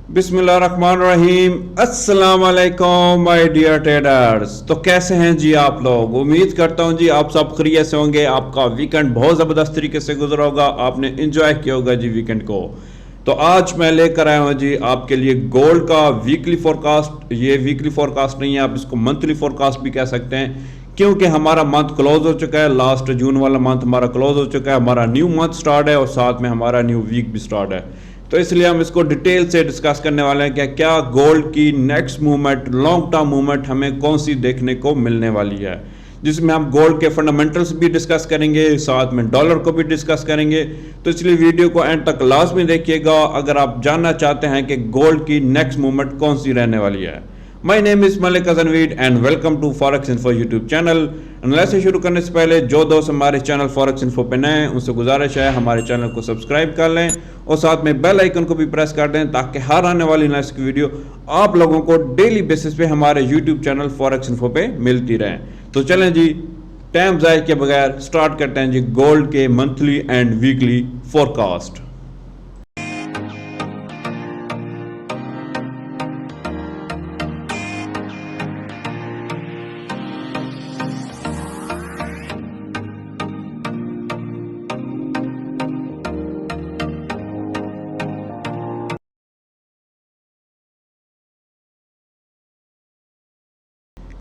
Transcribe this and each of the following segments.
बिस्मिल्लाहिर्रहमानिर्रहीम। अस्सलाम वालेकुम माय डियर ट्रेडर्स। तो कैसे हैं जी आप लोग? उम्मीद करता हूं जी आप सब खैरियत से होंगे। आपका वीकेंड बहुत ज़बरदस्त तरीके से गुजरा होगा, आपने इंजॉय किया होगा जी वीकेंड को। तो आज मैं लेकर आया हूं जी आपके लिए गोल्ड का वीकली फोरकास्ट। ये वीकली फोरकास्ट नहीं है, आप इसको मंथली फोरकास्ट भी कह सकते हैं, क्योंकि हमारा मंथ क्लोज हो चुका है। लास्ट जून वाला मंथ हमारा क्लोज हो चुका है, हमारा न्यू मंथ स्टार्ट है और साथ में हमारा न्यू वीक भी स्टार्ट है। तो इसलिए हम इसको डिटेल से डिस्कस करने वाले हैं कि क्या गोल्ड की next movement, long term movement हमें कौन सी देखने को मिलने वाली है, जिसमें हम गोल्ड के फंडामेंटल्स भी डिस्कस करेंगे, साथ में डॉलर को भी डिस्कस करेंगे। तो इसलिए वीडियो को एंड तक लाजमी देखिएगा अगर आप जानना चाहते हैं कि गोल्ड की नेक्स्ट मूवमेंट कौन सी रहने वाली है। My name is Malik Ajanvir and welcome to forex info YouTube channel. Analysis शुरू करने से पहले जो दोस्त हमारे चैनल फॉरेक्स इन्फो पे नए हैं उनसे गुजारिश है हमारे चैनल को सब्सक्राइब कर लें और साथ में बेल आइकन को भी प्रेस कर दें, ताकि हर आने वाली एनालिसिस की वीडियो आप लोगों को डेली बेसिस पे हमारे यूट्यूब चैनल फॉरेक्स इन्फो पे मिलती रहे। तो चलें जी, टाइम ज़ाया के बगैर स्टार्ट करते हैं जी गोल्ड के मंथली एंड वीकली फोरकास्ट।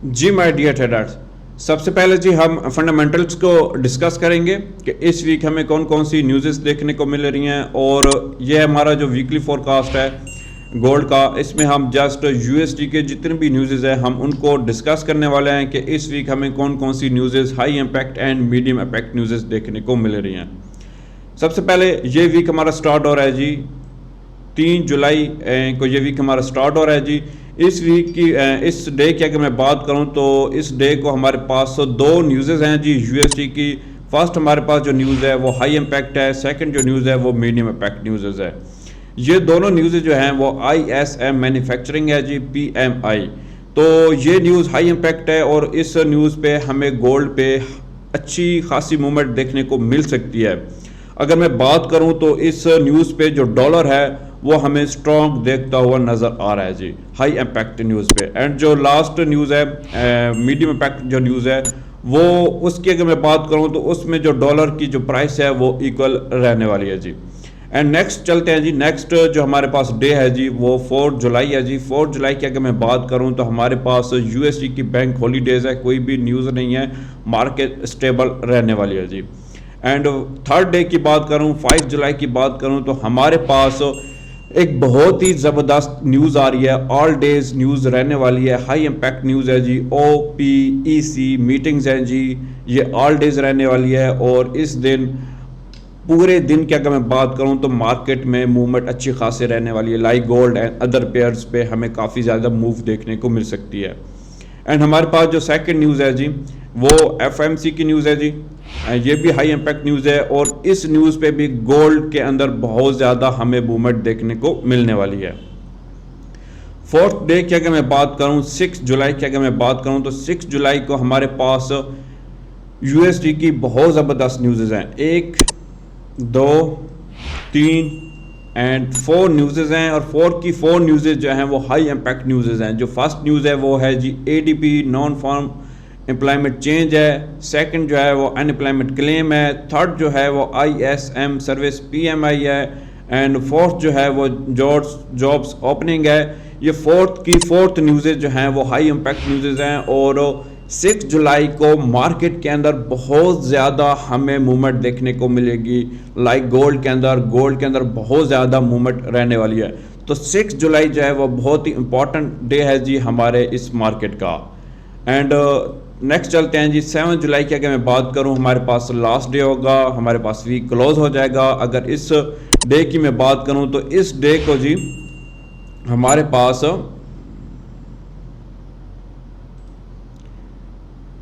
जी माय डियर ट्रेडर्स, सबसे पहले जी हम फंडामेंटल्स को डिस्कस करेंगे कि इस वीक हमें कौन कौन सी न्यूज़ेस देखने को मिल रही हैं। और ये हमारा जो वीकली फोरकास्ट है गोल्ड का, इसमें हम जस्ट यूएसडी के जितने भी न्यूज़ेस हैं हम उनको डिस्कस करने वाले हैं कि इस वीक हमें कौन कौन सी newses, high impact and medium impact newses देखने को मिल रही हैं। सबसे पहले ये वीक हमारा स्टार्ट हो रहा है जी 3 जुलाई को, ये वीक हमारा स्टार्ट हो रहा है जी। इस वीक की इस डे की अगर मैं बात करूं तो इस डे को हमारे पास दो न्यूज़ेस हैं जी यूएसडी की। फर्स्ट हमारे पास जो न्यूज़ है वो हाई इम्पैक्ट है, सेकंड जो न्यूज़ है वो मीडियम इम्पैक्ट न्यूज़ है। ये दोनों न्यूज़ जो हैं वो ISM मैन्युफैक्चरिंग है जी, PMI। तो ये न्यूज़ हाई इम्पैक्ट है और इस न्यूज़ पे हमें गोल्ड पे अच्छी खासी मूवमेंट देखने को मिल सकती है। अगर मैं बात करूं तो इस न्यूज़ पे जो डॉलर है वो हमें स्ट्रॉन्ग देखता हुआ नज़र आ रहा है जी हाई इम्पैक्ट न्यूज़ पे। एंड जो लास्ट न्यूज़ है मीडियम इम्पैक्ट जो न्यूज़ है वो, उसकी अगर मैं बात करूं तो उसमें जो डॉलर की जो प्राइस है वो इक्वल रहने वाली है जी। एंड नेक्स्ट चलते हैं जी, नेक्स्ट जो हमारे पास डे है जी वो 4 जुलाई है जी। 4 जुलाई की अगर मैं बात करूं तो हमारे पास यूएसडी की बैंक हॉलीडेज़ है, कोई भी न्यूज़ नहीं है, मार्केट स्टेबल रहने वाली है जी। एंड थर्ड डे की बात करूं, 5 जुलाई की बात करूं तो हमारे पास एक बहुत ही ज़बरदस्त न्यूज़ आ रही है, ऑल डेज न्यूज़ रहने वाली है, हाई इम्पैक्ट न्यूज़ है जी। OPEC मीटिंग्स हैं जी, ये ऑल डेज रहने वाली है। और इस दिन पूरे दिन की अगर मैं बात करूं तो मार्केट में मूवमेंट अच्छी खासी रहने वाली है, like gold and other pairs पे हमें काफ़ी ज़्यादा मूव देखने को मिल सकती है। एंड हमारे पास जो सेकंड न्यूज़ है जी वो FMC की न्यूज़ है जी, ये भी हाई इम्पैक्ट न्यूज़ है और इस न्यूज़ पे भी गोल्ड के अंदर बहुत ज़्यादा हमें मूवमेंट देखने को मिलने वाली है। फोर्थ डे की अगर मैं बात करूं, 6 जुलाई की अगर मैं बात करूं तो 6 जुलाई को हमारे पास USD की बहुत ज़बरदस्त न्यूज़ हैं, 1 2 3 एंड 4 न्यूज़ हैं। और 4 की 4 न्यूज़ जो हैं वो हाई इम्पैक्ट न्यूज़ हैं। जो फर्स्ट न्यूज़ है वो है जी ADP non farm employment change है, सेकंड जो है वो अनएम्प्लॉयमेंट क्लेम है, थर्ड जो है वो ISM सर्विस PMI है एंड फोर्थ जो है वो जॉब्स ओपनिंग है। ये फोर्थ न्यूज़ जो हैं वो हाई इम्पैक्ट न्यूज़ हैं। और 6 जुलाई को मार्केट के अंदर बहुत ज़्यादा हमें मूवमेंट देखने को मिलेगी, लाइक गोल्ड के अंदर बहुत ज़्यादा मूवमेंट रहने वाली है। तो 6 जुलाई जो है वो बहुत ही इंपॉर्टेंट डे है जी हमारे इस मार्केट का। एंड नेक्स्ट चलते हैं जी 7 जुलाई की अगर मैं बात करूं, हमारे पास लास्ट डे होगा, हमारे पास वीक क्लोज हो जाएगा। अगर इस डे की मैं बात करूं तो इस डे को जी हमारे पास,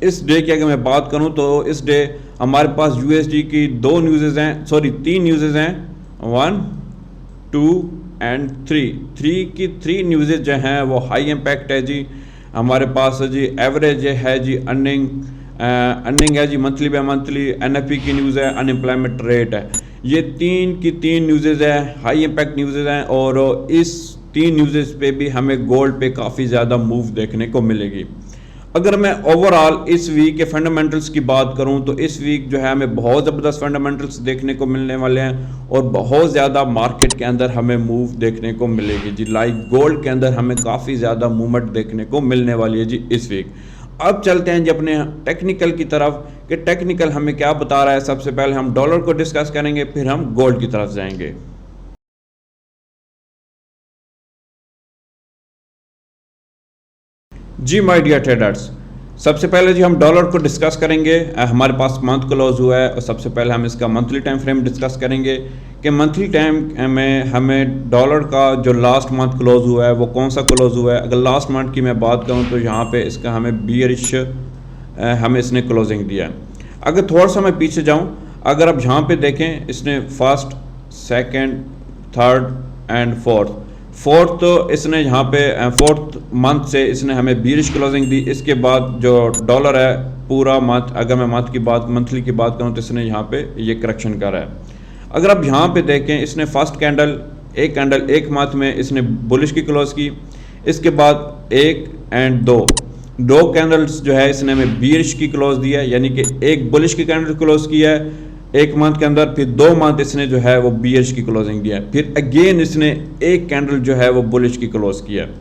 इस डे की अगर मैं बात करूं तो इस डे हमारे पास USD की 2 न्यूज़ हैं, सॉरी 3 न्यूज़ हैं, 1 2 एंड 3 की 3 न्यूज़ जो हैं वो हाई इम्पैक्ट है जी। हमारे पास जी एवरेज है जी, अर्निंग है जी मंथली बाय मंथली, NFP की न्यूज़ है, अनएम्प्लॉयमेंट रेट है। ये 3 की 3 न्यूज़ है, हाई इम्पैक्ट न्यूज़ हैं। और इस 3 न्यूज़ पे भी हमें गोल्ड पे काफ़ी ज़्यादा मूव देखने को मिलेगी। अगर मैं ओवरऑल इस वीक के फंडामेंटल्स की बात करूं तो इस वीक जो है हमें बहुत ज़बरदस्त फंडामेंटल्स देखने को मिलने वाले हैं और बहुत ज़्यादा मार्केट के अंदर हमें मूव देखने को मिलेगी जी। लाइक गोल्ड के अंदर हमें काफ़ी ज़्यादा मूवमेंट देखने को मिलने वाली है जी इस वीक। अब चलते हैं जी अपने टेक्निकल की तरफ कि टेक्निकल हमें क्या बता रहा है। सबसे पहले हम डॉलर को डिस्कस करेंगे, फिर हम गोल्ड की तरफ जाएंगे। जी माय डियर ट्रेडर्स, सबसे पहले जी हम डॉलर को डिस्कस करेंगे। हमारे पास मंथ क्लोज हुआ है और सबसे पहले हम इसका मंथली टाइम फ्रेम डिस्कस करेंगे कि मंथली टाइम में हमें डॉलर का जो लास्ट मंथ क्लोज हुआ है वो कौन सा क्लोज हुआ है। अगर लास्ट मंथ की मैं बात करूं तो यहाँ पे इसका हमें बियरिश हमें इसने क्लोजिंग दिया है। अगर थोड़ा सा मैं पीछे जाऊँ, अगर आप यहाँ पे देखें, इसने first, second, third and fourth इसने यहाँ पे फोर्थ मंथ से इसने हमें बीरिश क्लोजिंग दी। इसके बाद जो डॉलर है पूरा मंथ, अगर मैं मंथली की बात करूँ तो इसने यहाँ पे ये करेक्शन करा है। अगर आप यहाँ पे देखें, इसने फर्स्ट कैंडल एक मंथ में इसने बुलिश की क्लोज की। इसके बाद एक एंड दो कैंडल्स जो है इसने हमें बीरिश की क्लोज दी है, यानी कि एक बुलिश की कैंडल क्लोज किया है एक मंथ के अंदर, फिर 2 मंथ इसने जो है वो बीरिश की क्लोजिंग दिया है, फिर अगेन इसने एक कैंडल जो है वो बुलिश की क्लोज किया है।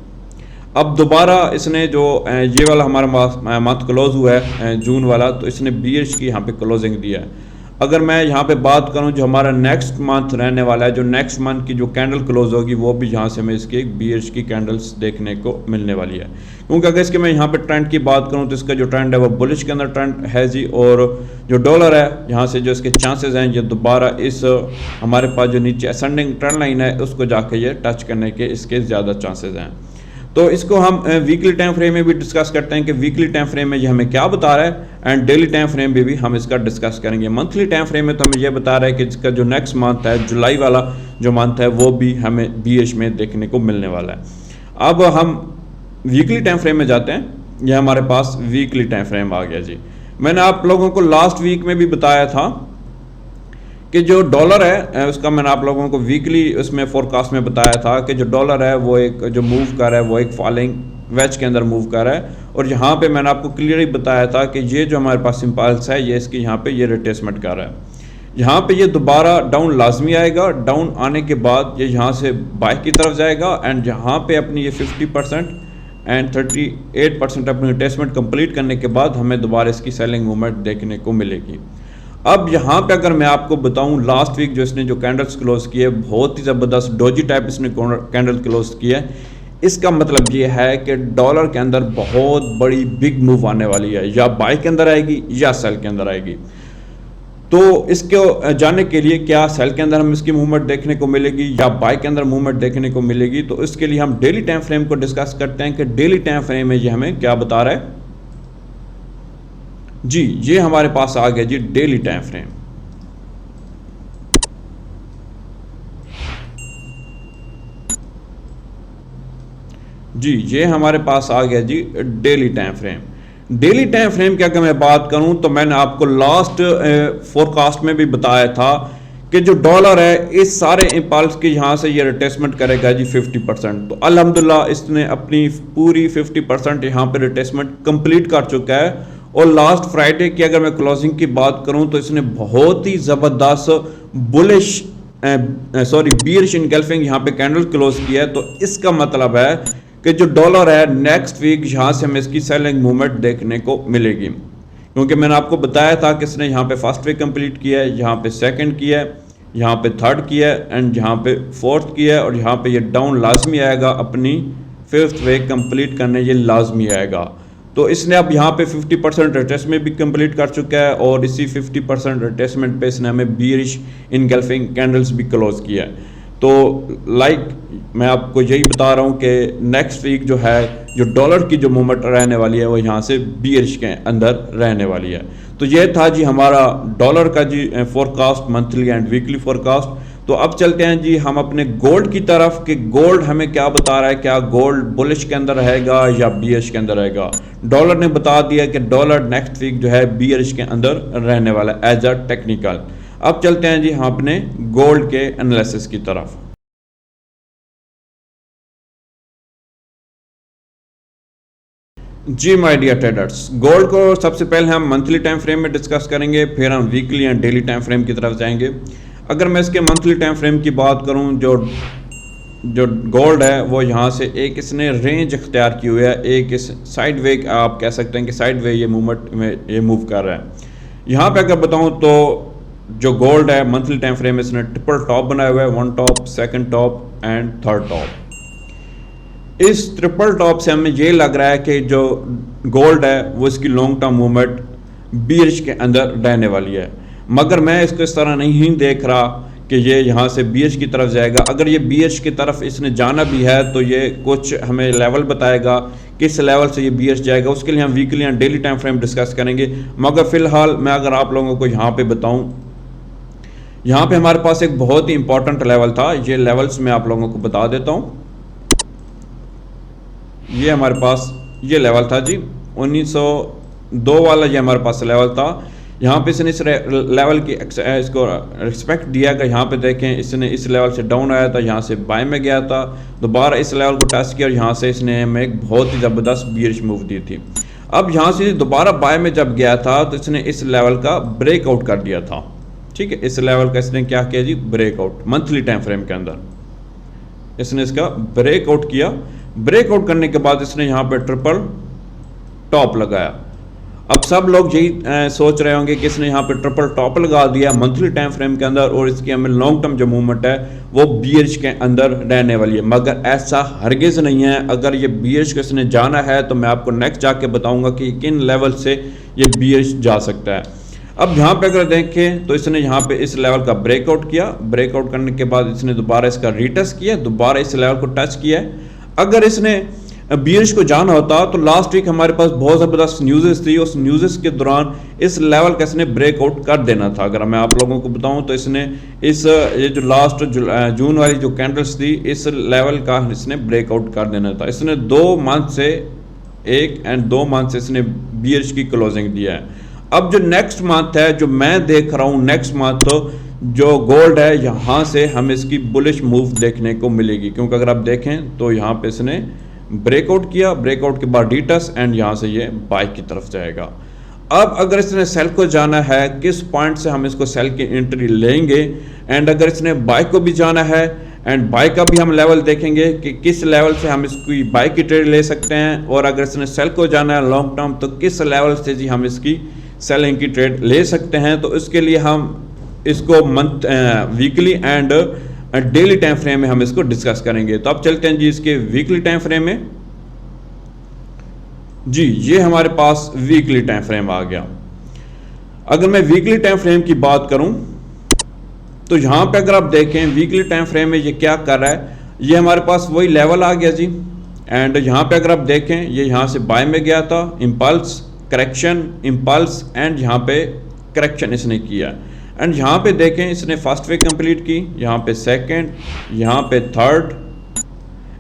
अब दोबारा इसने जो ये वाला हमारा मंथ क्लोज हुआ है जून वाला, तो इसने बीरिश की यहाँ पे क्लोजिंग दिया है। अगर मैं यहाँ पे बात करूँ जो हमारा नेक्स्ट मंथ रहने वाला है, जो नेक्स्ट मंथ की जो कैंडल क्लोज होगी वो भी यहाँ से हमें इसकी बीरिश की कैंडल्स देखने को मिलने वाली है। क्योंकि अगर इसके मैं यहाँ पे ट्रेंड की बात करूँ तो इसका जो ट्रेंड है वो बुलिश के अंदर ट्रेंड है जी। और जो डॉलर है यहाँ से जो इसके चांसेस हैं ये दोबारा इस हमारे पास जो नीचे असेंडिंग ट्रेंड लाइन है उसको जाके ये टच करने के इसके ज़्यादा चांसेस हैं। तो इसको हम वीकली टाइम फ्रेम में भी डिस्कस करते हैं कि वीकली टाइम फ्रेम में ये हमें क्या बता रहा है, एंड डेली टाइम फ्रेम में भी हम इसका डिस्कस करेंगे। मंथली टाइम फ्रेम में तो हमें ये बता रहा है कि इसका जो नेक्स्ट मंथ है, जुलाई वाला जो मंथ है, वो भी हमें बीएच में देखने को मिलने वाला है। अब हम वीकली टाइम फ्रेम में जाते हैं। यह हमारे पास वीकली टाइम फ्रेम आ गया जी। मैंने आप लोगों को लास्ट वीक में भी बताया था कि जो डॉलर है उसका मैंने आप लोगों को वीकली उसमें फोरकास्ट में बताया था कि जो डॉलर है वो एक जो मूव कर रहा है वो एक फॉलिंग वेज के अंदर मूव कर रहा है। और यहाँ पे मैंने आपको क्लियरली बताया था कि ये जो हमारे पास इम्पल्स है ये इसकी यहाँ पे ये रिट्रेसमेंट कर रहा है। यहाँ पे ये दोबारा डाउन लाजमी आएगा। डाउन आने के बाद ये यहाँ से बाई की तरफ जाएगा एंड यहाँ पे अपनी ये 50% एंड 38% अपनी रिट्रेसमेंट कंप्लीट करने के बाद हमें दोबारा इसकी सेलिंग मूवमेंट देखने को मिलेगी। अब यहाँ पे अगर मैं आपको बताऊँ, लास्ट वीक जो इसने जो कैंडल्स क्लोज किए बहुत ही ज़बरदस्त डोजी टाइप इसने कैंडल क्लोज किया है। इसका मतलब ये है कि डॉलर के अंदर बहुत बड़ी बिग मूव आने वाली है, या बाई के अंदर आएगी या सेल के अंदर आएगी। तो इसको जानने के लिए क्या सेल के अंदर हम इसकी मूवमेंट देखने को मिलेगी या बाई के अंदर मूवमेंट देखने को मिलेगी, तो इसके लिए हम डेली टाइम फ्रेम को डिस्कस करते हैं कि डेली टाइम फ्रेम में ये हमें क्या बता रहा है जी। ये हमारे पास आ गया जी डेली टाइम फ्रेम। जी ये हमारे पास आ गया जी daily time frame. Daily time frame की अगर मैं बात करूं तो मैंने आपको लास्ट फोरकास्ट में भी बताया था कि जो डॉलर है इस सारे इम्पल्स के यहाँ से ये रिट्रेसमेंट करेगा जी 50%। तो अल्हम्दुलिल्लाह इसने अपनी पूरी 50% यहाँ पे रिट्रेसमेंट कंप्लीट कर चुका है। और लास्ट फ्राइडे की अगर मैं क्लोजिंग की बात करूं तो इसने बहुत ही ज़बरदस्त बुलिश बियरिश इनगल्फिंग यहाँ पे कैंडल क्लोज किया है। तो इसका मतलब है कि जो डॉलर है नेक्स्ट वीक यहाँ से हमें इसकी सेलिंग मूवमेंट देखने को मिलेगी। क्योंकि मैंने आपको बताया था कि इसने यहाँ पे फर्स्ट वीक कंप्लीट किया है, यहाँ पे सेकंड किया है, यहाँ पे थर्ड किया है एंड यहाँ पे फोर्थ किया है, और यहाँ पे ये डाउन लाजमी आएगा अपनी फिफ्थ वीक कंप्लीट करने, ये लाजमी आएगा। तो इसने अब यहाँ पे 50% रिट्रेसमेंट भी कंप्लीट कर चुका है और इसी 50% रिट्रेसमेंट पे इसने हमें बियरिश इनगल्फिंग कैंडल्स भी क्लोज किया है। तो मैं आपको यही बता रहा हूँ कि नेक्स्ट वीक जो है जो डॉलर की जो मूवमेंट रहने वाली है वो यहाँ से बियरिश के अंदर रहने वाली है। तो ये था जी हमारा डॉलर का जी forecast, monthly and weekly forecast. तो अब चलते हैं जी हम अपने गोल्ड की तरफ कि गोल्ड हमें क्या बता रहा है, क्या गोल्ड बुलिश के अंदर रहेगा या बियरिश के अंदर रहेगा। डॉलर ने बता दिया कि डॉलर नेक्स्ट वीक जो है बियरिश के अंदर रहने वाला है एज अ टेक्निकल। अब चलते हैं जी हम अपने गोल्ड के एनालिसिस की तरफ। जी माय डियर ट्रेडर्स, गोल्ड को सबसे पहले हम मंथली टाइम फ्रेम में डिस्कस करेंगे, फिर हम weekly and daily time frame की तरफ जाएंगे। अगर मैं इसके मंथली टाइम फ्रेम की बात करूं, जो जो गोल्ड है वो यहाँ से एक इसने रेंज इख्तियार की हुई है, एक इस साइड वे आप कह सकते हैं कि साइड वे ये मूवमेंट में ये मूव कर रहा है। यहाँ पे अगर बताऊँ तो जो गोल्ड है मंथली टाइम फ्रेम में इसने ट्रिपल टॉप बनाया हुआ है, one top, second top and third top. इस ट्रिपल टॉप से हमें ये लग रहा है कि जो गोल्ड है वो इसकी लॉन्ग टर्म मूवमेंट बीरिश के अंदर रहने वाली है, मगर मैं इसको इस तरह नहीं देख रहा कि ये यहाँ से बीएच की तरफ जाएगा। अगर ये बीएच की तरफ इसने जाना भी है तो ये कुछ हमें लेवल बताएगा, किस लेवल से ये बीएच जाएगा, उसके लिए हम weekly and daily time frame discuss करेंगे। मगर फिलहाल मैं अगर आप लोगों को यहाँ पे बताऊँ, यहाँ पे हमारे पास एक बहुत ही इंपॉर्टेंट लेवल था, ये लेवल्स मैं आप लोगों को बता देता हूँ। ये हमारे पास ये लेवल था जी 1902 वाला, ये हमारे पास लेवल था। यहाँ पे इसने इस लेवल की इसको रिस्पेक्ट दिया कि यहाँ पे देखें इसने इस लेवल से डाउन आया था, यहाँ से बाय में गया था, दोबारा इस लेवल को टच किया और यहाँ से इसने हमें एक बहुत ही ज़बरदस्त बीयरिश मूव दी थी। अब यहाँ से दोबारा बाय में जब गया था तो इसने इस लेवल का ब्रेकआउट कर दिया था, ठीक है। इस लेवल का इसने क्या किया जी, ब्रेकआउट। मंथली टाइम फ्रेम के अंदर इसने इसका ब्रेकआउट किया। ब्रेकआउट करने के बाद इसने यहाँ पे ट्रिपल टॉप लगाया। अब सब लोग यही सोच रहे होंगे कि इसने यहाँ पे ट्रिपल टॉप लगा दिया मंथली टाइम फ्रेम के अंदर और इसकी हमें लॉन्ग टर्म जो मूवमेंट है वो बीएच के अंदर रहने वाली है, मगर ऐसा हरगिज़ नहीं है। अगर ये बीएच को इसने जाना है तो मैं आपको नेक्स्ट जाके बताऊंगा कि किन लेवल से ये बीएच जा सकता है। अब यहाँ पे अगर देखें तो इसने यहाँ पे इस लेवल का ब्रेकआउट किया, ब्रेकआउट करने के बाद इसने दोबारा इसका रीटेस्ट किया, दोबारा इस लेवल को टच किया। अगर इसने बीएच को जाना होता तो लास्ट वीक हमारे पास बहुत ज़बरदस्त न्यूज़ेस थी, उस न्यूज़ेस के दौरान इस लेवल का इसने ब्रेकआउट कर देना था। अगर मैं आप लोगों को बताऊं तो इसने इस ये जो लास्ट जून वाली जो कैंडल्स थी इस लेवल का इसने ब्रेकआउट कर देना था। इसने 2 मंथ से 1 एंड 2 मंथ से इसने बीएच की क्लोजिंग दिया है। अब जो नेक्स्ट मंथ है जो मैं देख रहा हूँ, नेक्स्ट मंथ जो गोल्ड है यहाँ से हमें इसकी बुलिश मूव देखने को मिलेगी, क्योंकि अगर आप देखें तो यहाँ पे इसने ब्रेकआउट किया, ब्रेकआउट के बाद डीटस एंड यहाँ से ये बाई की तरफ जाएगा। अब अगर इसने सेल को जाना है, किस पॉइंट से हम इसको सेल की एंट्री लेंगे, एंड अगर इसने बाई को भी जाना है एंड बाई का भी हम लेवल देखेंगे कि किस लेवल से हम इसकी बाई की ट्रेड ले सकते हैं, और अगर इसने सेल को जाना है लॉन्ग टर्म तो किस लेवल से जी हम इसकी सेलिंग की ट्रेड ले सकते हैं। तो इसके लिए हम इसको weekly and daily time frame में हम इसको डिस्कस करेंगे। तो अब चलते हैं जी इसके वीकली टाइम फ्रेम में। जी ये हमारे पास वीकली टाइम फ्रेम आ गया। अगर मैं वीकली टाइम फ्रेम की बात करूं तो यहां पे अगर आप देखें वीकली टाइम फ्रेम में ये क्या कर रहा है, ये हमारे पास वही लेवल आ गया जी। एंड यहां पे अगर आप देखें ये यहां से बाय में गया था, इंपल्स, करेक्शन, इंपल्स एंड यहाँ पे करेक्शन इसने किया। एंड यहाँ पे देखें इसने फर्स्ट वे कंप्लीट की, यहाँ पे सेकंड, यहाँ पे थर्ड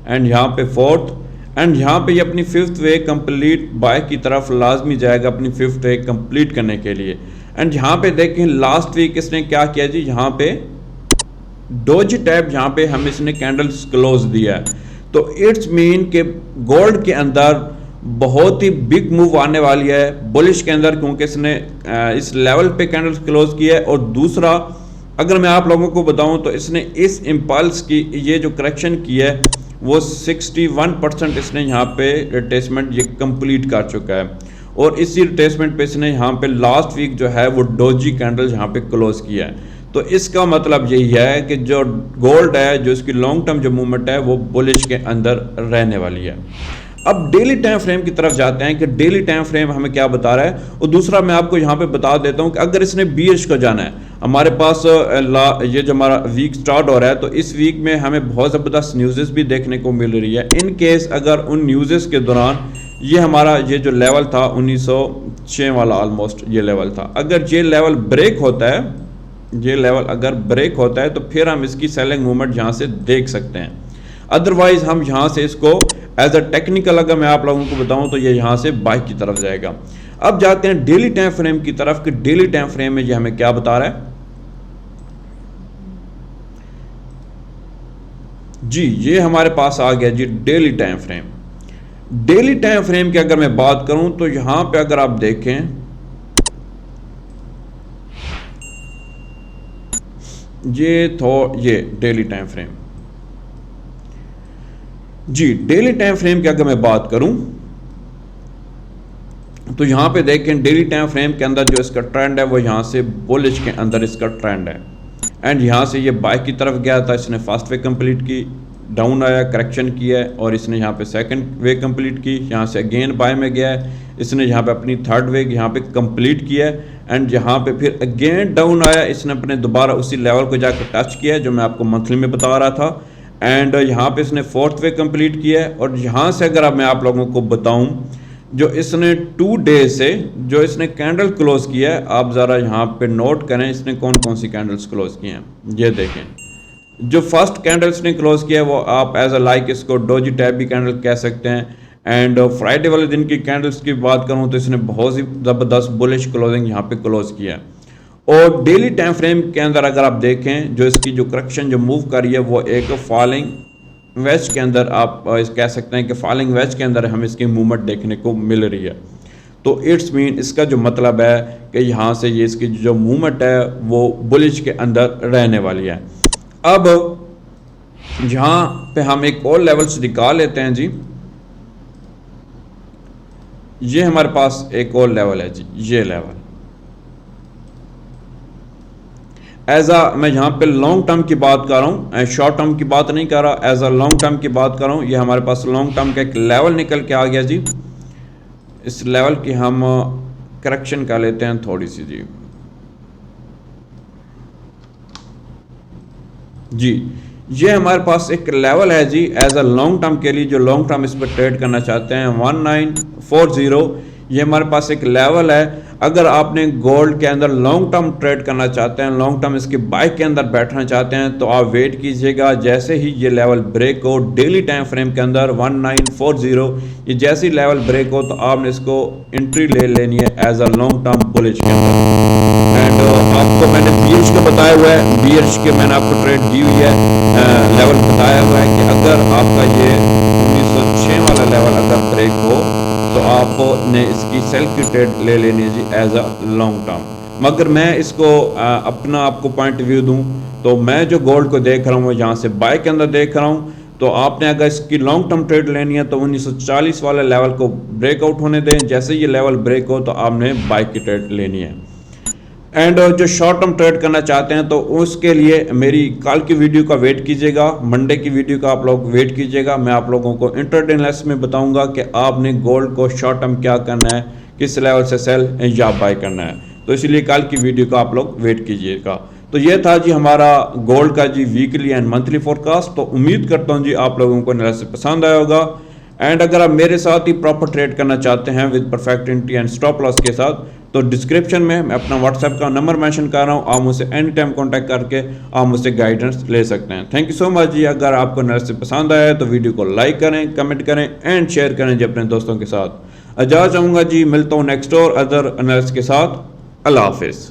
एंड यहाँ पे फोर्थ, एंड यहाँ पे ये अपनी फिफ्थ वे कंप्लीट बाय की तरफ लाजमी जाएगा अपनी फिफ्थ वे कंप्लीट करने के लिए। एंड यहाँ पे देखें लास्ट वीक इसने क्या किया जी, यहाँ पे डोजी टैप यहाँ पे हम इसने कैंडल्स क्लोज दिया है। तो इट्स मीन के गोल्ड के अंदर बहुत ही बिग मूव आने वाली है बुलिश के अंदर, क्योंकि इसने इस लेवल पे कैंडल्स क्लोज किया है। और दूसरा अगर मैं आप लोगों को बताऊं तो इसने इस इम्पल्स की ये जो करेक्शन की है वो 61% इसने यहाँ पे रिट्रेसमेंट ये कंप्लीट कर चुका है, और इसी रिट्रेसमेंट पे इसने यहाँ पे लास्ट वीक जो है वो डोजी कैंडल यहाँ पे क्लोज किया है। तो इसका मतलब यही है कि जो गोल्ड है जो इसकी लॉन्ग टर्म जो मूवमेंट है वो बुलिश के अंदर रहने वाली है। अब डेली टाइम फ्रेम की तरफ जाते हैं कि डेली टाइम फ्रेम हमें क्या बता रहा है। और दूसरा मैं आपको यहाँ पे बता देता हूँ कि अगर इसने बीएच को जाना है, हमारे पास ये जो हमारा वीक स्टार्ट हो रहा है तो इस वीक में हमें बहुत ज़बरदस्त न्यूज़ेस भी देखने को मिल रही है। इन केस अगर उन न्यूज़ेस के दौरान ये हमारा ये जो लेवल था 1906 वाला ऑलमोस्ट ये लेवल था, अगर ये लेवल ब्रेक होता है, ये लेवल अगर ब्रेक होता है तो फिर हम इसकी सेलिंग मूवमेंट यहाँ से देख सकते हैं। अदरवाइज हम यहाँ से इसको एज अ टेक्निकल अगर मैं आप लोगों को बताऊं तो ये यहाँ से बाई की तरफ जाएगा। अब जाते हैं डेली टाइम फ्रेम की तरफ कि डेली टाइम फ्रेम में ये हमें क्या बता रहा है। जी ये हमारे पास आ गया जी daily time frame. Daily time frame की अगर मैं बात करूं तो यहां पे अगर आप देखें, ये डेली टाइम फ्रेम। जी, डेली टाइम फ्रेम की अगर मैं बात करूं तो यहां पे देखें डेली टाइम फ्रेम के अंदर जो इसका ट्रेंड है वो यहां से बुलिश के अंदर इसका ट्रेंड है। एंड यहां से ये बाय की तरफ गया था, इसने फर्स्ट वे कंप्लीट की, डाउन आया, करेक्शन किया है, और इसने यहाँ पे सेकंड वे कंप्लीट की, यहाँ से अगेन बाय में गया है, इसने यहाँ पे अपनी थर्ड वे यहाँ पे कंप्लीट किया है। एंड यहाँ पे फिर अगेन डाउन आया, इसने अपने दोबारा उसी लेवल को जाकर टच किया है जो मैं आपको मंथली में बता रहा था। एंड यहाँ पे इसने फोर्थ वे कंप्लीट किया है। और यहाँ से अगर मैं आप लोगों को बताऊँ, जो इसने 2 डेज से जो इसने कैंडल क्लोज किया है, आप ज़रा यहाँ पे नोट करें इसने कौन कौन सी कैंडल्स क्लोज की हैं। ये देखें, जो फर्स्ट कैंडल्स ने क्लोज किया है वो आप एज अ लाइक इसको डोजी टाइप भी कैंडल कह सकते हैं। एंड फ्राइडे वाले दिन की कैंडल्स की बात करूं तो इसने बहुत ही ज़बरदस्त बुलिश क्लोजिंग यहाँ पे क्लोज किया है। और डेली टाइम फ्रेम के अंदर अगर आप देखें, जो इसकी जो करेक्शन जो मूव कर रही है वो एक फॉलिंग वेज के अंदर आप कह सकते हैं कि फॉलिंग वेज के अंदर हमें इसकी मूवमेंट देखने को मिल रही है। तो इट्स मीन इसका जो मतलब है कि यहाँ से ये इसकी जो मूवमेंट है वो बुलिश के अंदर रहने वाली है। अब यहाँ पे हम एक और लेवल से निकाल लेते हैं जी। ये हमारे पास एक और लेवल है जी, ये लेवल एज अ, मैं यहाँ पे लॉन्ग टर्म की बात कर रहा हूँ, शॉर्ट टर्म की बात नहीं कर रहा, एज अ लॉन्ग टर्म की बात कर रहा हूँ। ये हमारे पास लॉन्ग टर्म का एक लेवल निकल के आ गया जी। इस लेवल की हम करेक्शन कर लेते हैं थोड़ी सी जी। ये हमारे पास एक लेवल है जी एज अ लॉन्ग टर्म के लिए, जो लॉन्ग टर्म इस पर ट्रेड करना चाहते हैं 1940। ये हमारे पास एक लेवल है। अगर आपने गोल्ड के अंदर लॉन्ग टर्म ट्रेड करना चाहते हैं, लॉन्ग टर्म इसके बाय के अंदर बैठना चाहते हैं, तो आप वेट कीजिएगा। जैसे ही ये लेवल ब्रेक हो डेली टाइम फ्रेम के अंदर 1940, ये जैसी लेवल ब्रेक हो तो आपने इसको एंट्री ले लेनी है as a long term bullish के अंदर। एंड आपको मैंने बीएच का बताया हुआ है, बीएच के मैंने आपको ट्रेड दी हुई है, लेवल बताया हुआ है कि अगर आपका ये 1906 वाला लेवल अगर ब्रेक हो तो आपने इसकी सेल की ट्रेड ले लेनी जी एज अ लॉन्ग टर्म। मगर मैं इसको अपना आपको पॉइंट व्यू दूं तो मैं जो गोल्ड को देख रहा हूँ वो यहाँ से बाय के अंदर देख रहा हूँ। तो आपने अगर इसकी लॉन्ग टर्म ट्रेड लेनी है तो 1940 वाले लेवल को ब्रेकआउट होने दें। जैसे ये लेवल ब्रेक हो तो आपने बाय की ट्रेड लेनी है। एंड जो शॉर्ट टर्म ट्रेड करना चाहते हैं तो उसके लिए मेरी कल की वीडियो का वेट कीजिएगा, मंडे की वीडियो का आप लोग वेट कीजिएगा। मैं आप लोगों को इंट्राडे एनालिसिस में बताऊंगा कि आपने गोल्ड को शॉर्ट टर्म क्या करना है, किस लेवल से सेल या बाय करना है। तो इसलिए कल की वीडियो का आप लोग वेट कीजिएगा। तो ये था जी हमारा गोल्ड का जी वीकली एंड मंथली फोरकास्ट। तो उम्मीद करता हूँ जी आप लोगों को एनालिसिस पसंद आया होगा। एंड अगर आप मेरे साथ ही प्रॉपर ट्रेड करना चाहते हैं with perfect entry and stop loss के साथ, तो डिस्क्रिप्शन में मैं अपना व्हाट्सएप का नंबर मेंशन कर रहा हूँ, आप मुझसे एनी टाइम कॉन्टैक्ट करके आप मुझसे गाइडेंस ले सकते हैं। थैंक यू सो मच जी। अगर आपको एनालिसिस पसंद आया है तो वीडियो को लाइक करें, कमेंट करें एंड शेयर करें जी अपने दोस्तों के साथ। इजाज़त चाहूँगा जी, मिलता हूँ नेक्स्ट और अदर एनालिसिस के साथ। अल्लाह हाफिज़।